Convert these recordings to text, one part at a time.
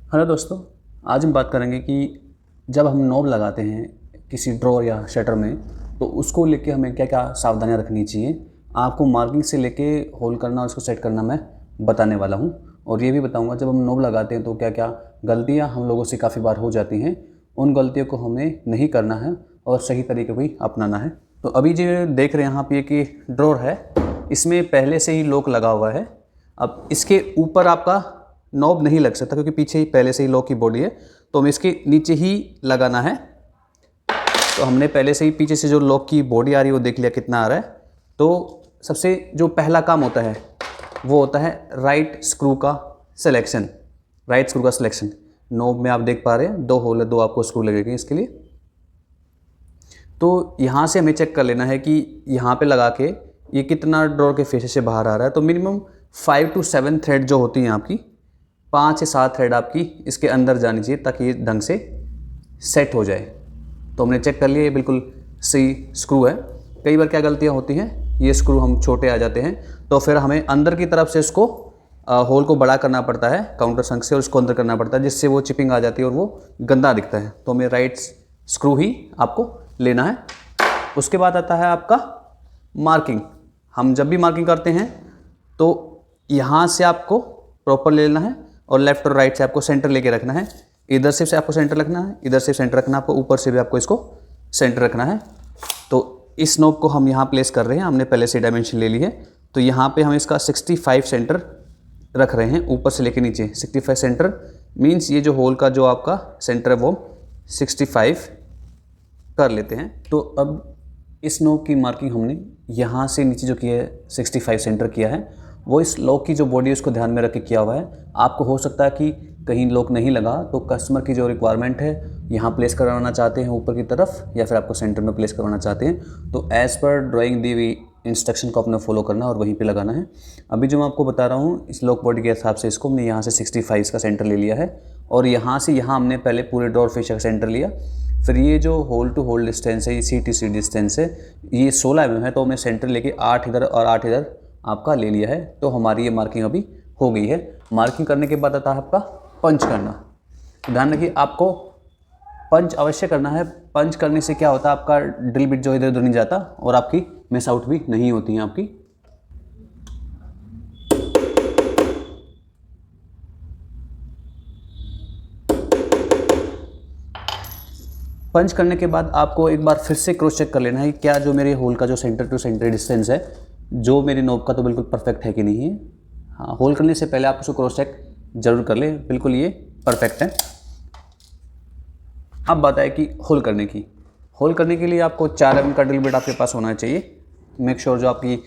Hello दोस्तों, आज हम बात करेंगे कि जब हम नॉब लगाते हैं किसी ड्रॉर या शटर में तो उसको लेके हमें क्या क्या सावधानियां रखनी चाहिए। आपको मार्किंग से लेके होल करना और उसको सेट करना मैं बताने वाला हूं, और ये भी बताऊंगा जब हम नॉब लगाते हैं तो क्या क्या गलतियां हम लोगों से काफ़ी बार हो जाती हैं। उन गलतियों को हमें नहीं करना है और सही तरीके को ही अपनाना है। तो अभी जो देख रहे हैं यहाँ पे कि ड्रॉर है, इसमें पहले से ही लॉक लगा हुआ है। अब इसके ऊपर आपका नॉब नहीं लग सकता क्योंकि पीछे ही पहले से ही लॉक की बॉडी है, तो हमें इसके नीचे ही लगाना है। तो हमने पहले से ही पीछे से जो लॉक की बॉडी आ रही है वो देख लिया कितना आ रहा है। तो सबसे जो पहला काम होता है वो होता है राइट स्क्रू का सिलेक्शन। राइट स्क्रू का सिलेक्शन, नॉब में आप देख पा रहे हैं 2 होल है, 2 आपको स्क्रू लगेंगे इसके लिए। तो यहाँ से हमें चेक कर लेना है कि यहाँ पे लगा के ये कितना ड्रॉर के फेस से बाहर आ रहा है। तो मिनिमम 5 to 7 थ्रेड जो होती हैं आपकी, 5 से 7 थ्रेड आपकी इसके अंदर जानी चाहिए ताकि ये ढंग से सेट हो जाए। तो हमने चेक कर लिया, ये बिल्कुल सही स्क्रू है। कई बार क्या गलतियां होती हैं, ये स्क्रू हम छोटे आ जाते हैं तो फिर हमें अंदर की तरफ से इसको होल को बड़ा करना पड़ता है काउंटर संक से, और उसको अंदर करना पड़ता है जिससे वो चिपिंग आ जाती है और वो गंदा दिखता है। तो हमें राइट स्क्रू ही आपको लेना है। उसके बाद आता है आपका मार्किंग। हम जब भी मार्किंग करते हैं तो यहाँ से आपको प्रॉपर ले लेना है और लेफ्ट और राइट से आपको सेंटर लेके रखना है। इधर से आपको सेंटर रखना है, इधर से सेंटर रखना है आपको, ऊपर से भी आपको इसको सेंटर रखना है। तो इस नॉब को हम यहाँ प्लेस कर रहे हैं, हमने पहले से डायमेंशन ले ली है। तो यहाँ पे हम इसका 65 सेंटर रख रहे हैं, ऊपर से लेके नीचे 65 सेंटर। मीन्स ये जो होल का जो आपका सेंटर है वो 65 कर लेते हैं। तो अब इस नॉब की मार्किंग हमने यहाँ से नीचे जो किया है 65 सेंटर किया है, वो इस लॉक की जो बॉडी है उसको ध्यान में रख के किया हुआ है। आपको हो सकता है कि कहीं लॉक नहीं लगा, तो कस्टमर की जो रिक्वायरमेंट है यहाँ प्लेस करवाना चाहते हैं ऊपर की तरफ, या फिर आपको सेंटर में प्लेस करवाना चाहते हैं, तो एज़ पर ड्राइंग दी हुई इंस्ट्रक्शन को अपने फॉलो करना और वहीं पे लगाना है। अभी जो मैं आपको बता रहा हूँ इस लॉक बॉडी के हिसाब से इसको हमने यहाँ से 65 का सेंटर ले लिया है, और यहाँ से यहाँ हमने पहले पूरे ड्रॉर फेस का सेंटर लिया। फिर ये जो होल टू होल डिस्टेंस है, ये सी टू सी डिस्टेंस है, ये 16 mm है, तो हमने सेंटर लेके 8 इधर और 8 इधर आपका ले लिया है। तो हमारी ये मार्किंग अभी हो गई है। मार्किंग करने के बाद आता है आपका पंच करना। ध्यान रखिए आपको पंच अवश्य करना है। पंच करने से क्या होता है, आपका ड्रिल बिट जो इधर उधर नहीं जाता और आपकी मिस आउट भी नहीं होती है आपकी। पंच करने के बाद आपको एक बार फिर से क्रॉस चेक कर लेना है कि क्या जो मेरे होल का जो सेंटर टू सेंटर डिस्टेंस है जो मेरी नॉब का तो बिल्कुल परफेक्ट है कि नहीं है। हाँ, होल करने से पहले आप उसको क्रॉस चेक जरूर कर लें, बिल्कुल ये परफेक्ट है। अब बात है कि होल करने की। होल करने के लिए आपको 4 mm का ड्रिल बिट आपके पास होना चाहिए। मेक श्योर जो आपकी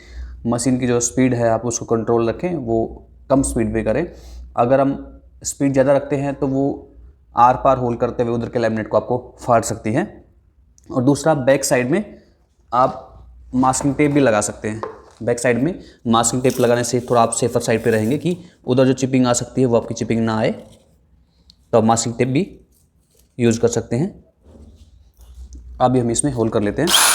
मशीन की जो स्पीड है आप उसको कंट्रोल रखें, वो कम स्पीड पे करें। अगर हम स्पीड ज़्यादा रखते हैं तो वो आर पार होल करते हुए उधर के लैमिनेट को आपको फाड़ सकती है। और दूसरा, बैक साइड में आप मास्किंग टेप भी लगा सकते हैं। बैक साइड में मास्किंग टेप लगाने से थोड़ा आप सेफर साइड पे रहेंगे कि उधर जो चिपिंग आ सकती है वो आपकी चिपिंग ना आए, तो आप मास्किंग टेप भी यूज़ कर सकते हैं। अभी हम इसमें होल कर लेते हैं।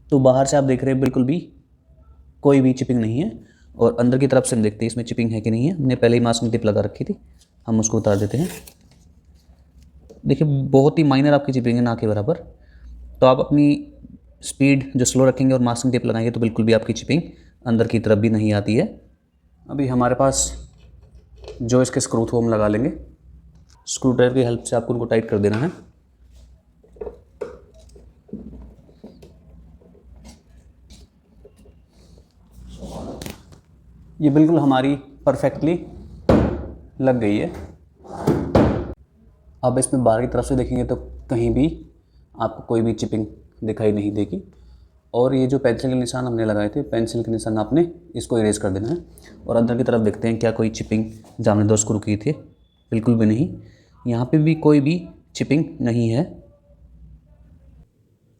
तो बाहर से आप देख रहे हैं बिल्कुल भी कोई भी चिपिंग नहीं है, और अंदर की तरफ से हम देखते हैं इसमें चिपिंग है कि नहीं है। हमने पहले ही मास्किंग टेप लगा रखी थी, हम उसको उतार देते हैं। देखिए बहुत ही माइनर आपकी चिपिंग है, ना के बराबर। तो आप अपनी स्पीड जो स्लो रखेंगे और मास्किंग टेप लगाएंगे तो बिल्कुल भी आपकी चिपिंग अंदर की तरफ भी नहीं आती है। अभी हमारे पास जो इसके स्क्रू थे हम लगा लेंगे। स्क्रू ड्राइवर की हेल्प से आपको उनको टाइट कर देना है। ये बिल्कुल हमारी परफेक्टली लग गई है। अब इसमें बाहर की तरफ से देखेंगे तो कहीं भी आपको कोई भी चिपिंग दिखाई नहीं देगी। और ये जो पेंसिल के निशान हमने लगाए थे, पेंसिल के निशान आपने इसको इरेज कर देना है। और अंदर की तरफ देखते हैं क्या कोई चिपिंग जो हमने 2 स्क्रू की थी, बिल्कुल भी नहीं। यहाँ पे भी कोई भी चिपिंग नहीं है।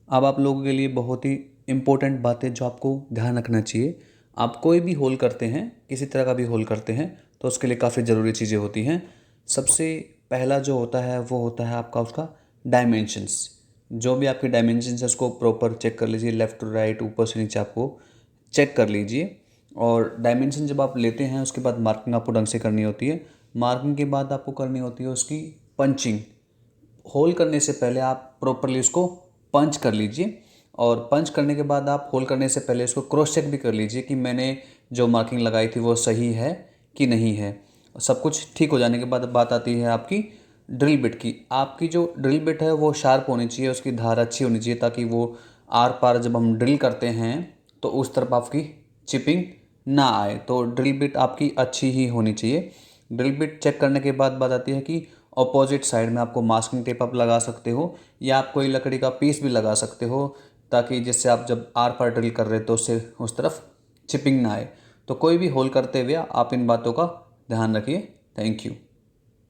अब आप लोगों के लिए बहुत ही इम्पोर्टेंट बातें जो आपको ध्यान रखना चाहिए। आप कोई भी होल करते हैं, किसी तरह का भी होल करते हैं, तो उसके लिए काफ़ी ज़रूरी चीज़ें होती हैं। सबसे पहला जो होता है वो होता है आपका उसका डायमेंशंस। जो भी आपके डायमेंशंस है उसको प्रॉपर चेक कर लीजिए, लेफ़्ट टू राइट, ऊपर से नीचे आपको चेक कर लीजिए। और डायमेंशन जब आप लेते हैं उसके बाद मार्किंग आपको ढंग से करनी होती है। मार्किंग के बाद आपको करनी होती है उसकी पंचिंग। होल करने से पहले आप प्रॉपरली उसको पंच कर लीजिए, और पंच करने के बाद आप होल करने से पहले उसको क्रॉस चेक भी कर लीजिए कि मैंने जो मार्किंग लगाई थी वो सही है कि नहीं है। सब कुछ ठीक हो जाने के बाद बात आती है आपकी ड्रिल बिट की। आपकी जो ड्रिल बिट है वो शार्प होनी चाहिए, उसकी धार अच्छी होनी चाहिए, ताकि वो आर पार जब हम ड्रिल करते हैं तो उस तरफ आपकी चिपिंग ना आए। तो ड्रिल बिट आपकी अच्छी ही होनी चाहिए। ड्रिल बिट चेक करने के बाद बात आती है कि ऑपोजिट साइड में आपको मास्किंग टेप आप लगा सकते हो, या आप कोई लकड़ी का पीस भी लगा सकते हो, ताकि जिससे आप जब आर पार ड्रिल कर रहे हो तो उससे उस तरफ चिपिंग ना आए। तो कोई भी होल करते हुए आप इन बातों का ध्यान रखिए। Thank you.